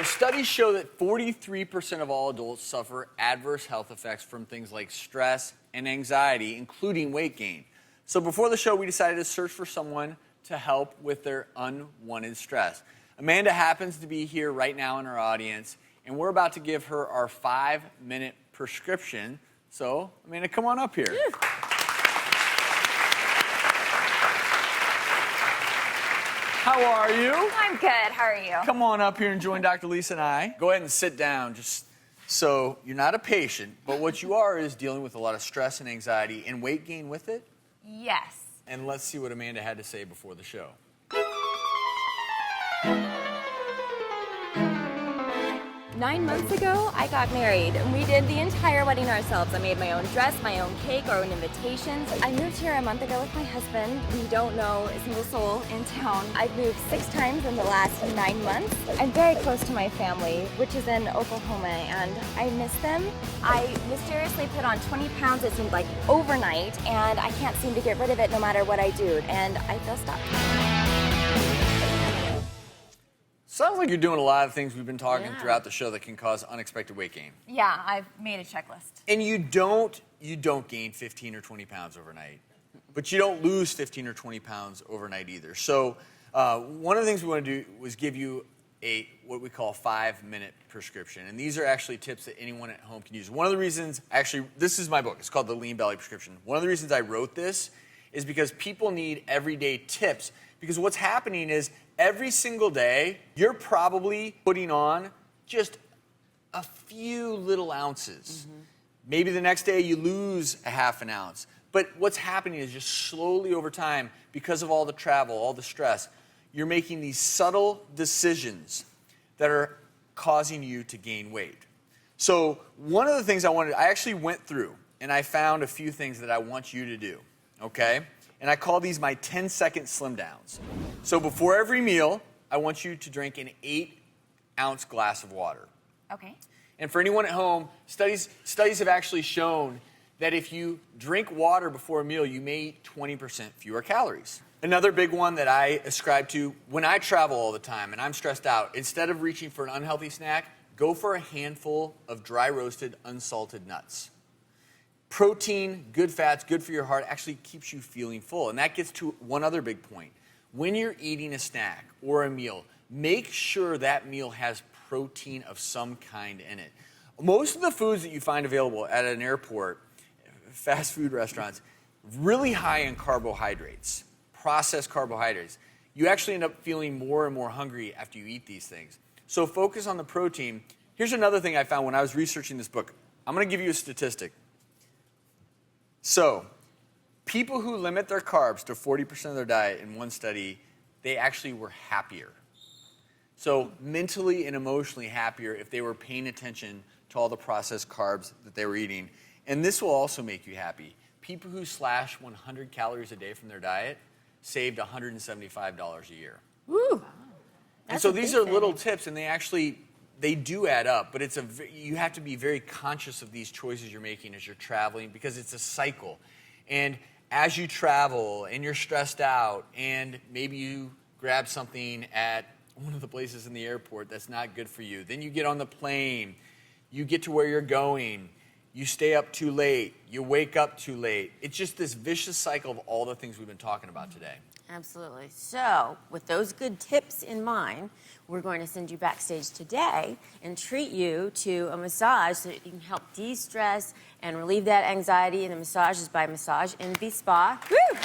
Studies show that 43% of all adults suffer adverse health effects from things like stress and anxiety, including weight gain. So before the show, we decided to search for someone to help with their unwanted stress. Amanda happens to be here right now in our audience, and we're about to give her our 5-minute prescription. So, Amanda, come on up here. How are you? I'm good. How are you? Come on up here and join Dr. Lisa and I. Go ahead and sit down, just so you're not a patient, but what you are is dealing with a lot of stress and anxiety and weight gain with it. Yes. And let's see what Amanda had to say before the show. 9 months ago, I got married, and we did the entire wedding ourselves. I made my own dress, my own cake, our own invitations. I moved here a month ago with my husband. We don't know a single soul in town. I've moved 6 times in the last 9 months. I'm very close to my family, which is in Oklahoma, and I miss them. I mysteriously put on 20 pounds, it seemed like overnight, and I can't seem to get rid of it no matter what I do, and I feel stuck. Sounds like you're doing a lot of things we've been talking throughout the show that can cause unexpected weight gain. Yeah, I've made a checklist. And you don't gain 15 or 20 pounds overnight, but you don't lose 15 or 20 pounds overnight either. So one of the things we want to do was give you what we call a 5-minute prescription. And these are actually tips that anyone at home can use. One of the reasons, actually, this is my book. It's called The Lean Belly Prescription. One of the reasons I wrote this is because people need everyday tips. Because what's happening is every single day, you're probably putting on just a few little ounces. Maybe the next day you lose a half an ounce. But what's happening is just slowly over time, because of all the travel, all the stress, you're making these subtle decisions that are causing you to gain weight. So one of the things I actually went through and I found a few things that I want you to do, okay? And I call these my 10-second slim downs. So before every meal, I want you to drink an 8-ounce glass of water. Okay. And for anyone at home, studies have actually shown that if you drink water before a meal, you may eat 20% fewer calories. Another big one that I ascribe to, when I travel all the time and I'm stressed out, instead of reaching for an unhealthy snack, go for a handful of dry roasted, unsalted nuts. Protein, good fats, good for your heart, actually keeps you feeling full. And that gets to one other big point. When you're eating a snack or a meal, make sure that meal has protein of some kind in it. Most of the foods that you find available at an airport, fast food restaurants, really high in carbohydrates, processed carbohydrates. You actually end up feeling more and more hungry after you eat these things. So focus on the protein. Here's another thing I found when I was researching this book. I'm going to give you a statistic. So, people who limit their carbs to 40% of their diet in one study, they actually were happier. So, mentally and emotionally happier if they were paying attention to all the processed carbs that they were eating. And this will also make you happy. People who slash 100 calories a day from their diet saved $175 a year. Woo! And so these are little tips, and they do add up, but you have to be very conscious of these choices you're making as you're traveling because it's a cycle. And as you travel and you're stressed out and maybe you grab something at one of the places in the airport that's not good for you, then you get on the plane, you get to where you're going, you stay up too late, you wake up too late. It's just this vicious cycle of all the things we've been talking about today. Absolutely. So, with those good tips in mind, we're going to send you backstage today and treat you to a massage so that you can help de-stress and relieve that anxiety. And the massage is by Massage Envy Spa. Woo!